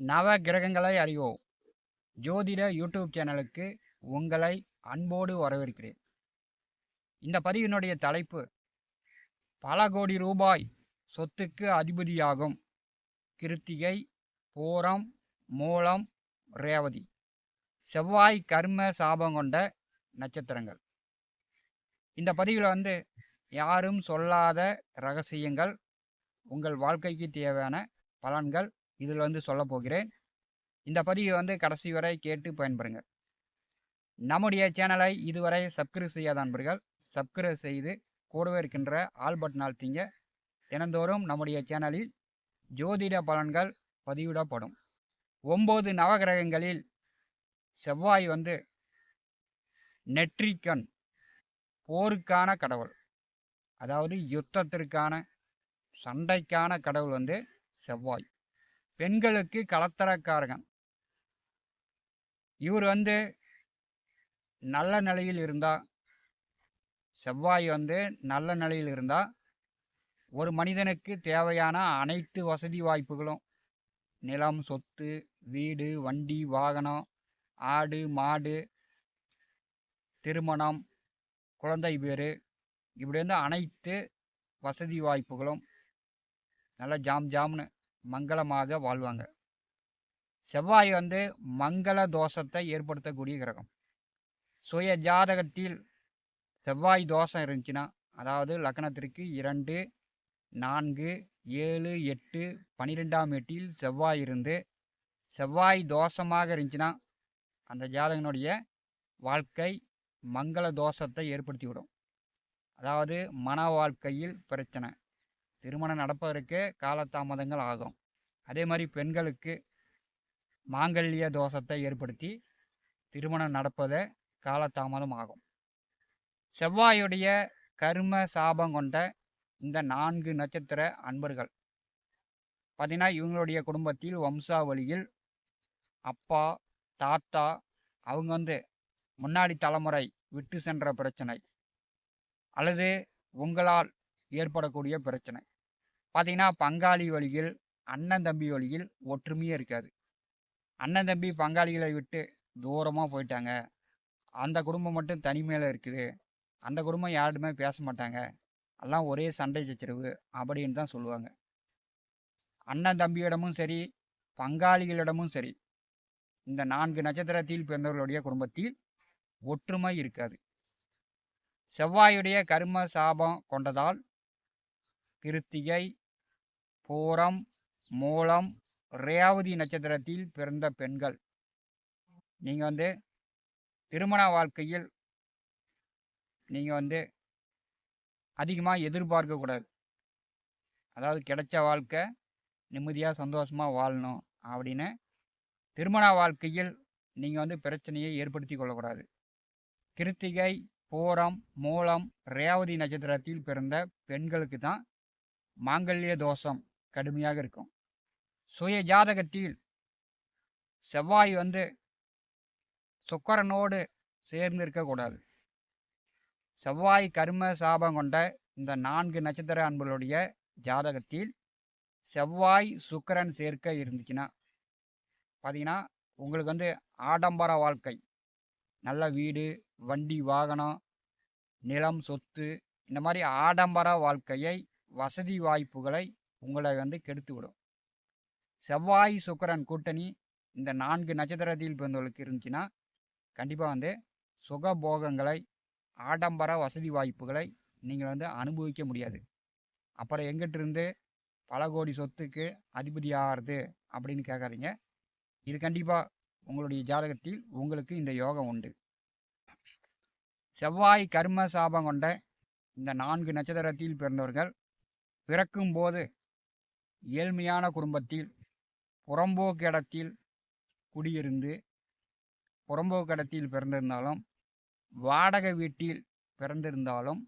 நவ கிரகங்களை அறிவோம் ஜோதிட யூடியூப் சேனலுக்கு உங்களை அன்போடு வரவேற்கிறேன். இந்த பதிவினுடைய தலைப்பு பல கோடி ரூபாய் சொத்துக்கு அதிபதியாகும் கிருத்திகை, பூரம், மூலம், ரேவதி, செவ்வாய் கர்ம சாபம் கொண்ட நட்சத்திரங்கள். இந்த பதிவில் யாரும் சொல்லாத ரகசியங்கள், உங்கள் வாழ்க்கைக்கு தேவையான பலன்கள் இதில் சொல்ல போகிறேன். இந்த பதிவை கடைசி வரை கேட்டு பயன்பெறுங்க. நம்முடைய சேனலை இதுவரை சப்ஸ்கிரைப் செய்யாத நண்பர்கள் சப்ஸ்கிரைப் செய்து கூடவே இருக்கின்ற ஆல் பட்டன் அழுத்திங்க. தினந்தோறும் நம்முடைய சேனலில் ஜோதிட பலன்கள் பதிவிடப்படும். 9 நவகிரகங்களில் செவ்வாய் நெற்றிக்கண், போருக்கான கடவுள், அதாவது யுத்தத்திற்கான சண்டைக்கான கடவுள் செவ்வாய். பெண்களுக்கு கலத்தரக்காரகன். இவர் நல்ல நிலையில் இருந்தால், செவ்வாய் நல்ல நிலையில் இருந்தால் ஒரு மனிதனுக்கு தேவையான அனைத்து வசதி வாய்ப்புகளும், நிலம், சொத்து, வீடு, வண்டி, வாகனம், ஆடு, மாடு, திருமணம், குழந்தை பேரு, இப்படி அனைத்து வசதி வாய்ப்புகளும் நல்லா ஜாம்னு மங்களமாக வாழ்வாங்க. செவ்வாய் மங்கள தோஷத்தை ஏற்படுத்தக்கூடிய கிரகம். சுய ஜாதகத்தில் செவ்வாய் தோஷம் இருந்துச்சுன்னா, அதாவது லக்னத்திற்கு 2, 4, 7, 8, 12ஆம் வீட்டில் செவ்வாய் இருந்து செவ்வாய் தோஷமாக இருந்துச்சுன்னா, அந்த ஜாதகனுடைய வாழ்க்கை மங்கள தோஷத்தை ஏற்படுத்திவிடும். அதாவது மன வாழ்க்கையில் பிரச்சனை, திருமணம் நடப்பதற்கு காலதாமதங்கள் ஆகும். அதே மாதிரி பெண்களுக்கு மாங்கல்ய தோஷத்தை ஏற்படுத்தி திருமணம் நடப்பதை காலதாமதம் ஆகும். செவ்வாயுடைய கர்ம சாபம் கொண்ட இந்த 4 நட்சத்திர அன்பர்கள் பார்த்தீங்கன்னா, இவங்களுடைய குடும்பத்தில் வம்சாவளியில் அப்பா, தாத்தா, அவங்க முன்னாடி தலைமுறை விட்டு சென்ற பிரச்சனை, அல்லது உங்களால் ஏற்படக்கூடிய பிரச்சனை பார்த்தீங்கன்னா, பங்காளி வழியில், அண்ணன் தம்பி வழியில் ஒற்றுமையே இருக்காது. அண்ணன் தம்பி பங்காளிகளை விட்டு தூரமாக போயிட்டாங்க, அந்த குடும்பம் மட்டும் தனிமையில் இருக்குது, அந்த குடும்பம் யாருமே பேச மாட்டாங்க, எல்லாம் ஒரே சண்டை சச்சரவு அப்படின்னு தான் சொல்லுவாங்க. அண்ணன் தம்பியிடமும் சரி, பங்காளிகளிடமும் சரி, இந்த 4 நட்சத்திரத்தில் பிறந்தவர்களுடைய குடும்பத்தில் ஒற்றுமை இருக்காது. செவ்வாயுடைய கர்ம சாபம் கொண்டதால் கிருத்திகை, பூரம், மூலம், ரேவதி நட்சத்திரத்தில் பிறந்த பெண்கள், நீங்கள் திருமண வாழ்க்கையில் நீங்கள் அதிகமாக எதிர்பார்க்கக்கூடாது. அதாவது கிடைச்ச வாழ்க்கை நிம்மதியாக சந்தோஷமாக வாழணும் அப்படின்னு திருமண வாழ்க்கையில் நீங்கள் பிரச்சனையை ஏற்படுத்தி கொள்ளக்கூடாது. கிருத்திகை, பூரம், மூலம், ரேவதி நட்சத்திரத்தில் பிறந்த பெண்களுக்கு தான் மாங்கல்ய தோஷம் கடுமையாக இருக்கும். சுய ஜாதகத்தில் செவ்வாய் சுக்கிரனோடு சேர்ந்து இருக்கக்கூடாது. செவ்வாய் கர்ம சாபம் கொண்ட இந்த 4 நட்சத்திர அன்பர்களுடைய ஜாதகத்தில் செவ்வாய் சுக்கிரன் சேர்க்க இருந்துச்சுன்னா பார்த்தீங்கன்னா, உங்களுக்கு ஆடம்பர வாழ்க்கை, நல்ல வீடு, வண்டி, வாகனம், நிலம், சொத்து, இந்த மாதிரி ஆடம்பர வாழ்க்கையை, வசதி வாய்ப்புகளை உங்களை கெடுத்து விடும். செவ்வாய் சுக்கிரன் கூட்டணி இந்த 4 நட்சத்திரத்தில் பிறந்தவர்களுக்கு இருந்துச்சுன்னா கண்டிப்பாக சுகபோகங்களை, ஆடம்பர வசதி வாய்ப்புகளை நீங்கள் அனுபவிக்க முடியாது. அப்புறம் எங்கிட்டிருந்து பல கோடி சொத்துக்கு அதிபதி ஆகிறது அப்படின்னு கேட்காதீங்க. இது கண்டிப்பாக உங்களுடைய ஜாதகத்தில் உங்களுக்கு இந்த யோகம் உண்டு. செவ்வாய் கர்ம சாபம் கொண்ட இந்த 4 நட்சத்திரத்தில் பிறந்தவர்கள் பிறக்கும்போது ஏழ்மையான குடும்பத்தில், புறம்போக்கு இடத்தில் குடியிருந்து, புறம்போக்கு இடத்தில் பிறந்திருந்தாலும், வாடகை வீட்டில் பிறந்திருந்தாலும்,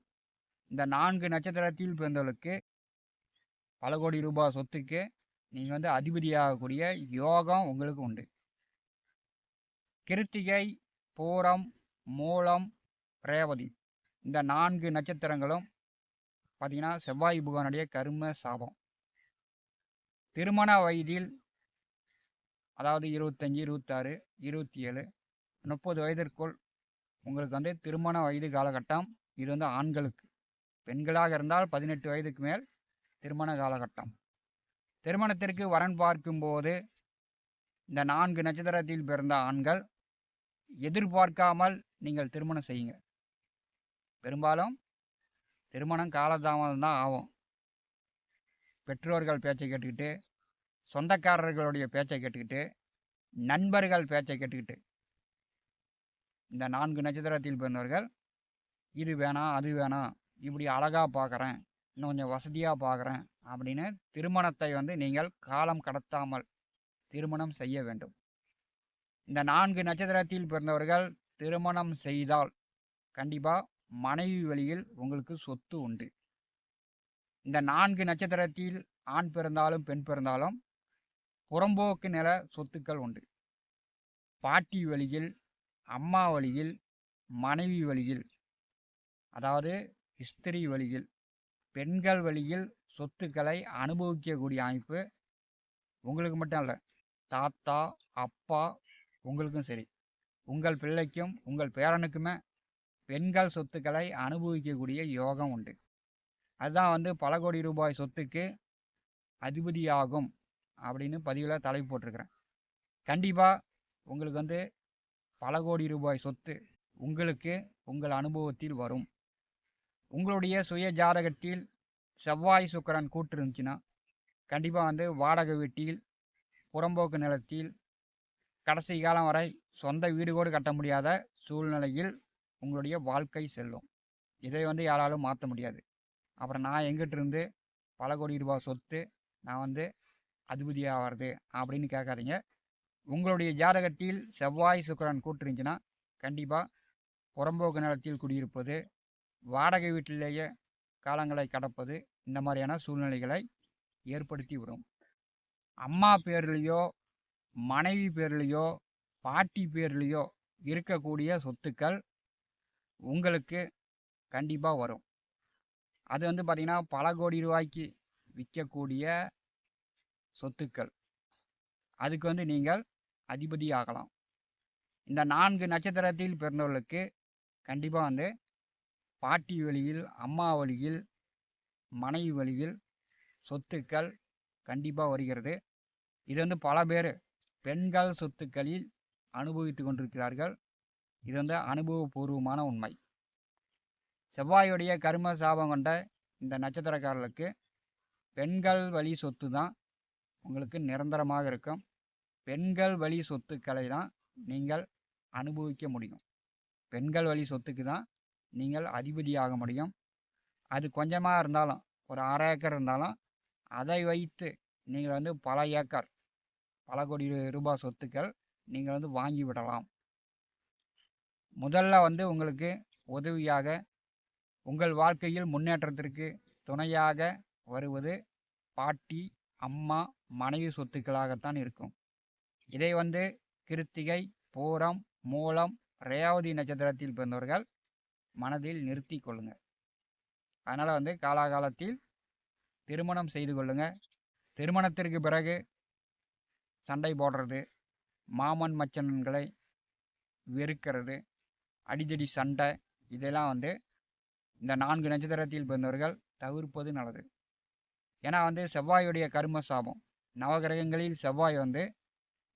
இந்த 4 நட்சத்திரத்தில் பிறந்தவர்களுக்கு பல கோடி ரூபாய் சொத்துக்கு நீங்கள் அதிபதியாகக்கூடிய யோகம் உங்களுக்கு உண்டு. கிருத்திகை, பூரம், மூலம், ரேவதி இந்த 4 நட்சத்திரங்களும் பார்த்தீங்கன்னா செவ்வாய் புகானுடைய கர்ம சாபம். திருமண வயதில் அதாவது 25, 26, 27, 30 வயதிற்குள் உங்களுக்கு வந்து திருமண வயது காலகட்டம். இது வந்து ஆண்களுக்கு. பெண்களாக இருந்தால் 18 வயதுக்கு மேல் திருமண காலகட்டம். திருமணத்திற்கு வரன் பார்க்கும்போது இந்த 4 நட்சத்திரத்தில் பிறந்த ஆண்கள் எதிர்பார்க்காமல் நீங்கள் திருமணம் செய்யுங்க. பெரும்பாலும் திருமணம் காலதாமதம் தான் ஆகும். பெற்றோர்கள் பேச்சை கேட்டுக்கிட்டு, சொந்தக்காரர்களுடைய பேச்சை கேட்டுக்கிட்டு, நண்பர்கள் பேச்சை கேட்டுக்கிட்டு இந்த 4 நட்சத்திரத்தில் பிறந்தவர்கள் இது வேணாம் அது வேணாம், இப்படி அழகாக பார்க்குறேன், இன்னும் கொஞ்சம் வசதியாக பார்க்குறேன் அப்படின்னு திருமணத்தை வந்து நீங்கள் காலம் கடத்தாமல் திருமணம் செய்ய வேண்டும். இந்த 4 நட்சத்திரத்தில் பிறந்தவர்கள் திருமணம் செய்தால் கண்டிப்பாக மனைவி வழியில் உங்களுக்கு சொத்து உண்டு. இந்த 4 நட்சத்திரத்தில் ஆண் பிறந்தாலும் பெண் பிறந்தாலும் புறம்போக்கு நில சொத்துக்கள் உண்டு. பாட்டி வழியில், அம்மா வழியில், மனைவி வழியில், அதாவது ஸ்திரீ வழியில், பெண்கள் வழியில் சொத்துக்களை அனுபவிக்கக்கூடிய அமைப்பு உங்களுக்கு மட்டும் இல்லை, தாத்தா அப்பா உங்களுக்கும் சரி, உங்கள் பிள்ளைக்கும் உங்கள் பேரனுக்குமே பெண்கள் சொத்துக்களை அனுபவிக்கக்கூடிய யோகம் உண்டு. அதுதான் வந்து பல கோடி ரூபாய் சொத்துக்கு அதிபதியாகும் அப்படின்னு பதிவில் தலைப்பு போட்டிருக்கிறேன். கண்டிப்பாக உங்களுக்கு வந்து பல கோடி ரூபாய் சொத்து உங்களுக்கு உங்கள் அனுபவத்தில் வரும். உங்களுடைய சுய ஜாதகத்தில் செவ்வாய் சுக்கிரன் கூட்டு இருந்துச்சுன்னா கண்டிப்பாக வந்து வாடகை வீட்டில், புறம்போக்கு நிலத்தில், கடைசி காலம் வரை சொந்த வீடு கூட கட்ட முடியாத சூழ்நிலையில் உங்களுடைய வாழ்க்கை செல்லும். இதை வந்து யாராலும் மாற்ற முடியாது. அப்புறம் நான் எங்கிட்ட இருந்து பல கோடி ரூபாய் சொத்து நான் வந்து அதிபதியாகிறது அப்படின்னு கேட்காதீங்க. உங்களுடைய ஜாதகத்தில் செவ்வாய் சுக்கிரன் கூட்டு இருந்துச்சுன்னா கண்டிப்பாக புறம்போக்கு நிலத்தில் குடியிருப்பது, வாடகை வீட்டிலேயே காலங்களை கடப்பது, இந்த மாதிரியான சூழ்நிலைகளை ஏற்படுத்தி விடும். அம்மா பேர்லேயோ, மனைவி பேர்லேயோ, பாட்டி பேர்லேயோ இருக்கக்கூடிய சொத்துக்கள் உங்களுக்கு கண்டிப்பாக வரும். அது வந்து பார்த்திங்கன்னா பல கோடி ரூபாய்க்கு விற்கக்கூடிய சொத்துக்கள். அதுக்கு வந்து நீங்கள் அதிபதி ஆகலாம். இந்த 4 நட்சத்திரத்தில் பிறந்தவர்களுக்கு கண்டிப்பாக வந்து பாட்டி வழியில், அம்மா வழியில், மனைவி வழியில் சொத்துக்கள் கண்டிப்பாக வருகிறது. இது வந்து பல பேர் பெண்கள் சொத்துக்களில் அனுபவித்து கொண்டிருக்கிறார்கள். இது வந்து அனுபவபூர்வமான உண்மை. செவ்வாயுடைய கர்ம சாபம் கொண்ட இந்த நட்சத்திரக்காரர்களுக்கு பெண்கள் வழி சொத்து தான் உங்களுக்கு நிரந்தரமாக இருக்கும். பெண்கள் வழி சொத்துக்களை தான் நீங்கள் அனுபவிக்க முடியும். பெண்கள் வழி சொத்துக்கு தான் நீங்கள் அதிபதியாக முடியும். அது கொஞ்சமாக இருந்தாலும், ஒரு 1/2 ஏக்கர் இருந்தாலும் அதை வைத்து நீங்கள் வந்து பல ஏக்கர், பல கோடி ரூபாய் சொத்துக்கள் நீங்கள் வந்து வாங்கி விடலாம். முதல்ல வந்து உங்களுக்கு உதவியாக, உங்கள் வாழ்க்கையில் முன்னேற்றத்திற்கு துணையாக வருவது பாட்டி, அம்மா, மனைவி சொத்துக்களாகத்தான் இருக்கும். இதை வந்து கிருத்திகை, பூரம், மூலம், ரேவதி நட்சத்திரத்தில் பிறந்தவர்கள் மனதில் நிறுத்தி கொள்ளுங்கள். அதனால் வந்து காலாகாலத்தில் திருமணம் செய்து கொள்ளுங்கள். திருமணத்திற்கு பிறகு சண்டை போடுறது, மாமன் மச்சனன்களை வெறுக்கிறது, அடிதடி சண்டை, இதெல்லாம் வந்து இந்த 4 நட்சத்திரத்தில் பிறந்தவர்கள் தவிர்ப்பது நல்லது. ஏன்னா வந்து செவ்வாயுடைய கர்ம சாபம். நவகிரகங்களில் செவ்வாய் வந்து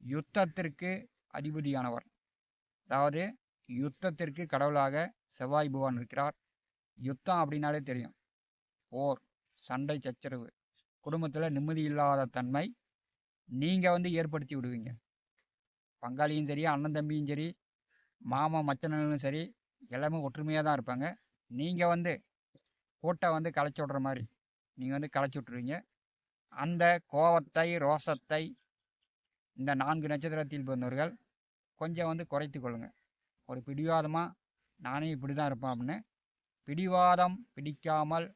யுத்தத்திற்கு அதிபதியானவர். அதாவது யுத்தத்திற்கு கடவுளாக செவ்வாய் பகவான் இருக்கிறார். யுத்தம் அப்படின்னாலே தெரியும், போர், சண்டை சச்சரவு, குடும்பத்தில் நிம்மதி இல்லாத தன்மை நீங்கள் வந்து ஏற்படுத்தி விடுவீங்க. பங்காளியும் சரி, அண்ணன் தம்பியும் சரி, மாமா மச்சனங்களும் சரி, எல்லாமே ஒற்றுமையாக தான் இருப்பாங்க. நீங்கள் வந்து கூட்டை வந்து களைச்சி விட்ற மாதிரி நீங்கள் வந்து களைச்சி விட்ருவீங்க. அந்த கோபத்தை, ரோசத்தை இந்த 4 நட்சத்திரத்தில் பிறந்தவர்கள் கொஞ்சம் வந்து குறைத்து கொள்ளுங்கள். ஒரு பிடிவாதமாக நானே இப்படி தான் இருப்பேன் அப்படின்னு பிடிவாதம் பிடிக்காமல்,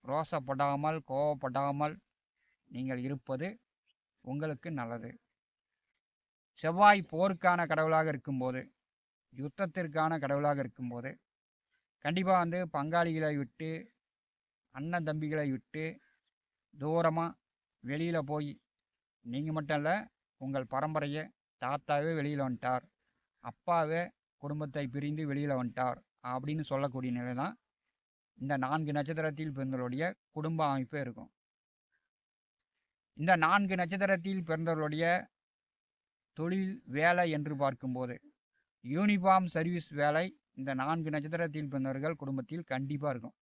ரோசப்படாமல், கோபப்படாமல் நீங்கள் இருப்பது உங்களுக்கு நல்லது. செவ்வாய் போருக்கான கடவுளாக இருக்கும்போது, யுத்தத்திற்கான கடவுளாக இருக்கும்போது கண்டிப்பாக வந்து பங்காளிகளை விட்டு, அண்ணன் தம்பிகளை விட்டு தூரமாக வெளியில் போய், நீங்கள் மட்டும் இல்லை, உங்கள் பரம்பரையே தாத்தாவே வெளியில் வந்துட்டார், அப்பாவே குடும்பத்தை பிரிந்து வெளியில் வந்துட்டார் அப்படின்னு சொல்லக்கூடிய நிலை தான் இந்த 4 நட்சத்திரத்தில் பிறந்தவர்களுடைய குடும்ப அமைப்பே இருக்கும். இந்த 4 நட்சத்திரத்தில் பிறந்தவர்களுடைய தொழில் வேலை என்று பார்க்கும்போது யூனிஃபார்ம் சர்வீஸ் வேலை இந்த 4 நட்சத்திரத்தில் பிறந்தவர்கள் குடும்பத்தில் கண்டிப்பாக இருக்கும்.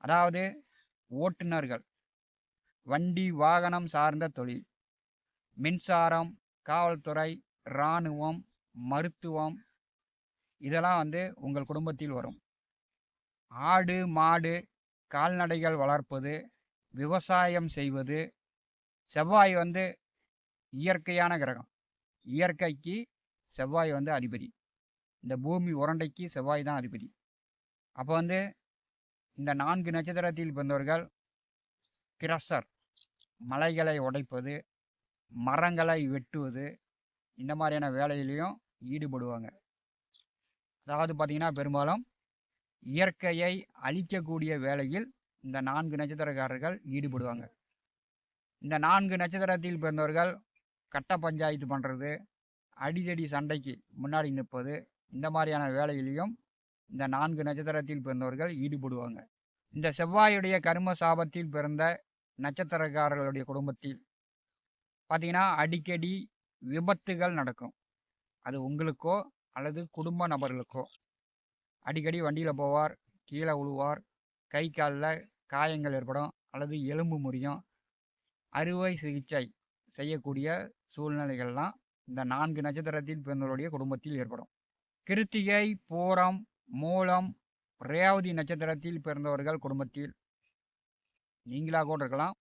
அதாவது ஓட்டுநர்கள், வண்டி வாகனம் சார்ந்த தொழில், மின்சாரம், காவல்துறை, இராணுவம், மருத்துவம், இதெல்லாம் உங்கள் குடும்பத்தில் வரும். ஆடு மாடு கால்நடைகள் வளர்ப்பது, விவசாயம் செய்வது. செவ்வாய் இயற்கையான கிரகம், இயற்கைக்கு செவ்வாய் அதிபதி. இந்த பூமி உருண்டைக்கு செவ்வாய் தான் அதிபதி. அப்போ இந்த 4 நட்சத்திரத்தில் பிறந்தவர்கள் கிரஷர், மலைகளை உடைப்பது, மரங்களை வெட்டுவது, இந்த மாதிரியான வேலையிலையும் ஈடுபடுவாங்க. அதாவது பார்த்தீங்கன்னா பெரும்பாலும் இயற்கையை அழிக்கக்கூடிய வேலையில் இந்த 4 நட்சத்திரக்காரர்கள் ஈடுபடுவாங்க. இந்த 4 நட்சத்திரத்தில் பிறந்தவர்கள் கட்ட பஞ்சாயத்து பண்ணுறது, அடிதடி சண்டைக்கு முன்னாடி நிற்பது, இந்த மாதிரியான வேலையிலையும் இந்த 4 நட்சத்திரத்தில் பிறந்தவர்கள் ஈடுபடுவாங்க. இந்த செவ்வாயுடைய கர்ம சாபத்தில் பிறந்த நட்சத்திரக்காரர்களுடைய குடும்பத்தில் பார்த்தீங்கன்னா அடிக்கடி விபத்துகள் நடக்கும். அது உங்களுக்கோ அல்லது குடும்ப நபர்களுக்கோ. அடிக்கடி வண்டியில் போவார், கீழே விழுவார், கை காலில் காயங்கள் ஏற்படும், அல்லது எலும்பு முறியும். அறுவை சிகிச்சை செய்யக்கூடிய சூழ்நிலைகள்லாம் இந்த 4 நட்சத்திரத்தில் பிறந்தவர்களுடைய குடும்பத்தில் ஏற்படும். கிருத்திகை, பூரம், மூலம், ரேவதி நட்சத்திரத்தில் பிறந்தவர்கள் குடும்பத்தில் நீங்களாக கூட இருக்கலாம்,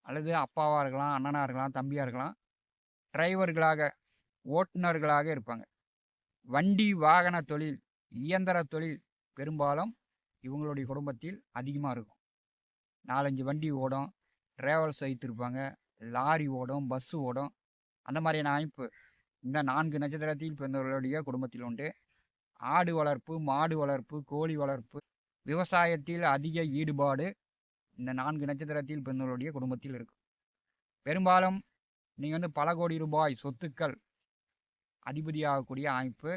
அல்லது அப்பாவாக இருக்கலாம், அண்ணனாக இருக்கலாம், தம்பியாக இருக்கலாம், டிரைவர்களாக, ஓட்டுநர்களாக இருப்பாங்க. வண்டி வாகன தொழில், இயந்திர தொழில் பெரும்பாலும் இவங்களுடைய குடும்பத்தில் அதிகமாக இருக்கும். 4-5 வண்டி ஓடும், டிராவல்ஸ் வைத்திருப்பாங்க, லாரி ஓடும், பஸ்ஸு ஓடும். அந்த மாதிரியான அமைப்பு இந்த 4 நட்சத்திரத்தில் பிறந்தவர்களுடைய குடும்பத்தில் உண்டு. ஆடு வளர்ப்பு, மாடு வளர்ப்பு, கோழி வளர்ப்பு, விவசாயத்தில் அதிக ஈடுபாடு இந்த 4 நட்சத்திரத்தில் பிறந்தவர்களுடைய குடும்பத்தில் இருக்கும். பெரும்பாலும் நீங்கள் பல கோடி ரூபாய் சொத்துக்கள் அதிபதியாகக்கூடிய அமைப்பு.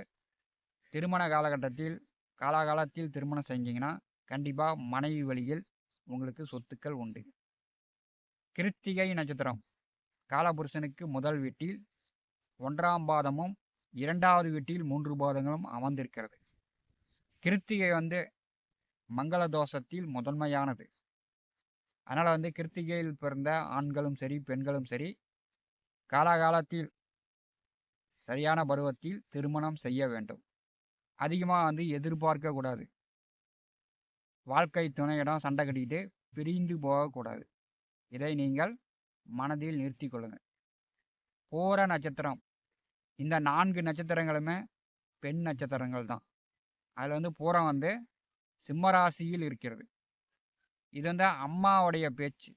திருமண காலகட்டத்தில் காலாகாலத்தில் திருமணம் செஞ்சீங்கன்னா கண்டிப்பாக மனைவி வழியில் உங்களுக்கு சொத்துக்கள் உண்டு. கிருத்திகை நட்சத்திரம் காலபுருஷனுக்கு முதல் வீட்டில் 1ஆம் பாதமும் 2வது வீட்டில் 3 பாதங்களும் அமர்ந்திருக்கிறது. கிருத்திகை மங்கள தோஷத்தில் முதன்மையானது. அதனால் கிருத்திகையில் பிறந்த ஆண்களும் சரி பெண்களும் சரி காலாகாலத்தில் சரியான பருவத்தில் திருமணம் செய்ய வேண்டும். அதிகமாக எதிர்பார்க்கக்கூடாது. வாழ்க்கை துணையிடம் சண்டை கட்டிக்கிட்டு பிரிந்து போகக்கூடாது. இதை நீங்கள் மனதில் நிறுத்தி கொள்ளுங்கள். பூர நட்சத்திரம் இந்த 4 நட்சத்திரங்களுமே பெண் நட்சத்திரங்கள் தான். அதில் பூரம் சிம்மராசியில் இருக்கிறது. இது அம்மாவுடைய பேச்சு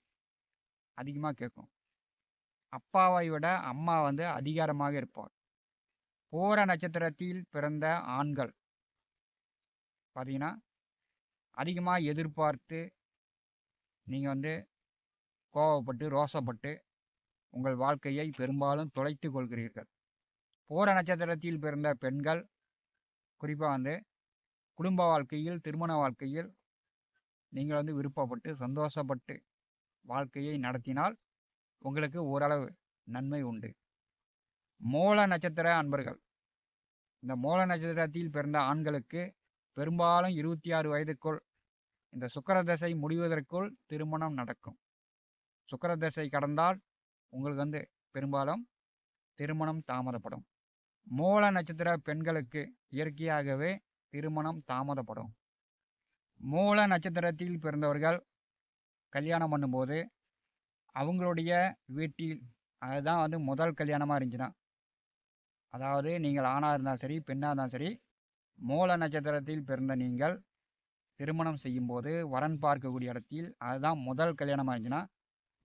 அதிகமாக கேட்கும். அப்பாவை விட அம்மா அதிகாரமாக இருப்பார். பூர நட்சத்திரத்தில் பிறந்த ஆண்கள் பார்த்தீங்கன்னா அதிகமாக எதிர்பார்த்து நீங்கள் கோபப்பட்டு ரோசப்பட்டு உங்கள் வாழ்க்கையை பெரும்பாலும் தொலைத்து கொள்கிறீர்கள். பூர நட்சத்திரத்தில் பிறந்த பெண்கள் குறிப்பாக குடும்ப வாழ்க்கையில், திருமண வாழ்க்கையில் நீங்கள் விருப்பப்பட்டு சந்தோஷப்பட்டு வாழ்க்கையை நடத்தினால் உங்களுக்கு ஓரளவு நன்மை உண்டு. மூல நட்சத்திர அன்பர்கள் இந்த மூல நட்சத்திரத்தில் பிறந்த ஆண்களுக்கு பெரும்பாலும் 26 வயதுக்குள் இந்த சுக்கிரதசை முடிவதற்குள் திருமணம் நடக்கும். சுக்கிரதசை கடந்தால் உங்களுக்கு பெரும்பாலும் திருமணம் தாமதப்படும். மூல நட்சத்திர பெண்களுக்கு இயற்கையாகவே திருமணம் தாமதப்படும். மூல நட்சத்திரத்தில் பிறந்தவர்கள் கல்யாணம் பண்ணும்போது அவங்களுடைய வீட்டில் அதுதான் முதல் கல்யாணமாக இருந்துச்சுன்னா, அதாவது நீங்கள் ஆணாக இருந்தாலும் சரி பெண்ணாக இருந்தாலும் சரி, மூல நட்சத்திரத்தில் பிறந்த நீங்கள் திருமணம் செய்யும்போது வரன் பார்க்கக்கூடிய இடத்தில் அதுதான் முதல் கல்யாணமாக இருந்துச்சுன்னா,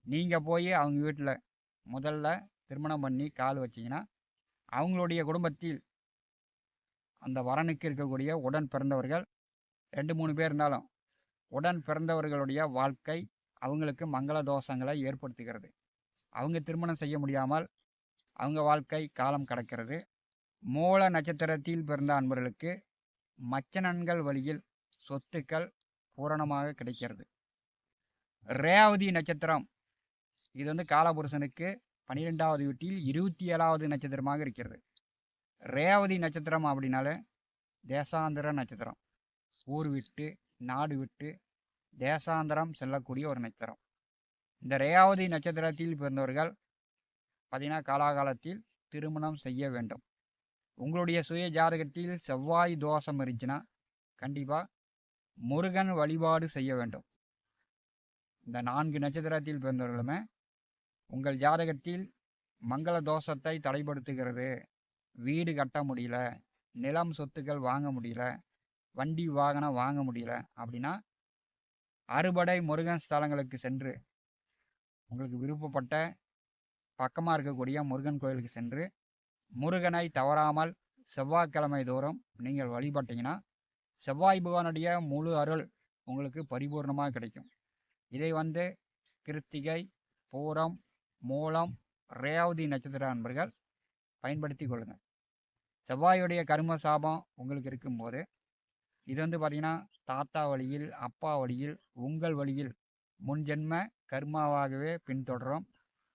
நீங்கள் போய் அவங்க வீட்டில் முதல்ல திருமணம் பண்ணி கால் வச்சிங்கன்னா அவங்களுடைய குடும்பத்தில் அந்த வரனுக்கு இருக்கக்கூடிய உடன் பிறந்தவர்கள் 2-3 பேர் இருந்தாலும் உடன் பிறந்தவர்களுடைய வாழ்க்கை அவங்களுக்கு மங்கள தோஷங்களை ஏற்படுத்துகிறது. அவங்க திருமணம் செய்ய முடியாமல் அவங்க வாழ்க்கை காலம் கடக்கிறது. மூல நட்சத்திரத்தில் பிறந்த அன்பர்களுக்கு மச்சனன்கள் வழியில் சொத்துக்கள் பூரணமாக கிடைக்கிறது. ரேவதி நட்சத்திரம் இது வந்து காலபுருஷனுக்கு 12வது வீட்டில் 27வது நட்சத்திரமாக இருக்கிறது. ரேவதி நட்சத்திரம் அப்படின்னாலே தேசாந்திர நட்சத்திரம். ஊர் விட்டு நாடு விட்டு தேசாந்திரம் செல்லக்கூடிய ஒரு நட்சத்திரம். இந்த ரேவதி நட்சத்திரத்தில் பிறந்தவர்கள் பார்த்தீங்கன்னா காலாகாலத்தில் திருமணம் செய்ய வேண்டும். உங்களுடைய சுய ஜாதகத்தில் செவ்வாய் தோஷம் இருந்துச்சுன்னா கண்டிப்பாக முருகன் வழிபாடு செய்ய வேண்டும். இந்த 4 நட்சத்திரத்தில் பிறந்தவர்களுமே உங்கள் ஜாதகத்தில் மங்கள தோஷத்தை தடைப்படுத்துகிறது, வீடு கட்ட முடியல, நிலம் சொத்துக்கள் வாங்க முடியல, வண்டி வாகனம் வாங்க முடியல அப்படின்னா அறுபடை முருகன் ஸ்தலங்களுக்கு சென்று உங்களுக்கு விருப்பப்பட்ட பக்கமாக இருக்கக்கூடிய முருகன் கோயிலுக்கு சென்று முருகனை தவறாமல் செவ்வாய்க்கிழமை தோறும் நீங்கள் வழிபட்டீங்கன்னா செவ்வாய் பகவானுடைய முழு அருள் உங்களுக்கு பரிபூர்ணமாக கிடைக்கும். இதை வந்து கிருத்திகை, பூரம், மூலம், ரேவதி நட்சத்திர அன்பர்கள் பயன்படுத்தி கொள்ளுங்கள். செவ்வாயுடைய கர்ம சாபம் உங்களுக்கு இருக்கும்போது இது வந்து பார்த்திங்கன்னா தாத்தா வழியில், அப்பா வழியில், உங்கள் வழியில் முன்ஜென்ம கர்மாவாகவே பின்தொடரும்.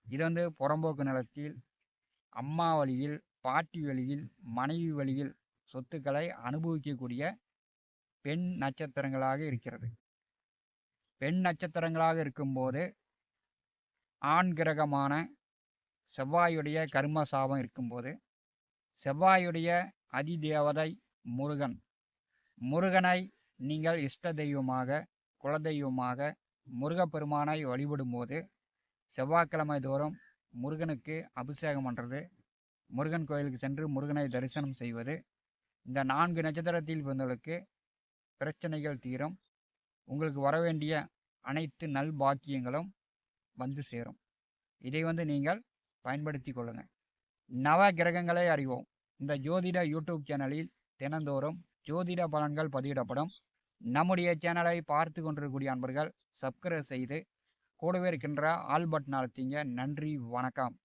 இது வந்து புறம்போக்கு நிலத்தில் அம்மா வழியில், பாட்டி வழியில், மனைவி வழியில் சொத்துக்களை அனுபவிக்கக்கூடிய பெண் நட்சத்திரங்களாக இருக்கிறது. பெண் நட்சத்திரங்களாக இருக்கும்போது ஆண் கிரகமான செவ்வாயுடைய கர்ம சாபம் இருக்கும்போது செவ்வாயுடைய அதிதேவதை முருகன். முருகனை நீங்கள் இஷ்ட தெய்வமாக, குலதெய்வமாக முருகப்பெருமானை வழிபடும்போது செவ்வாய்க்கிழமை தோறும் முருகனுக்கு அபிஷேகம் பண்ணுறது, முருகன் கோயிலுக்கு சென்று முருகனை தரிசனம் செய்வது இந்த 4 நட்சத்திரத்தில் பிறந்தவர்களுக்கு பிரச்சனைகள் தீரும். உங்களுக்கு வரவேண்டிய அனைத்து நல் பாக்கியங்களும் வந்து சேரும். இதை வந்து நீங்கள் பயன்படுத்தி கொள்ளுங்கள். நவ கிரகங்களை அறிவோம். இந்த ஜோதிட யூடியூப் சேனலில் தினந்தோறும் ஜோதிட பலன்கள் பதிவிடப்படும். நம்முடைய சேனலை பார்த்து கொண்டிருக்கக்கூடிய அன்பர்கள் சப்ஸ்கிரைப் செய்து கூடவே இருக்கின்ற ஆல் பட்டன் அழுத்திங்க. நன்றி, வணக்கம்.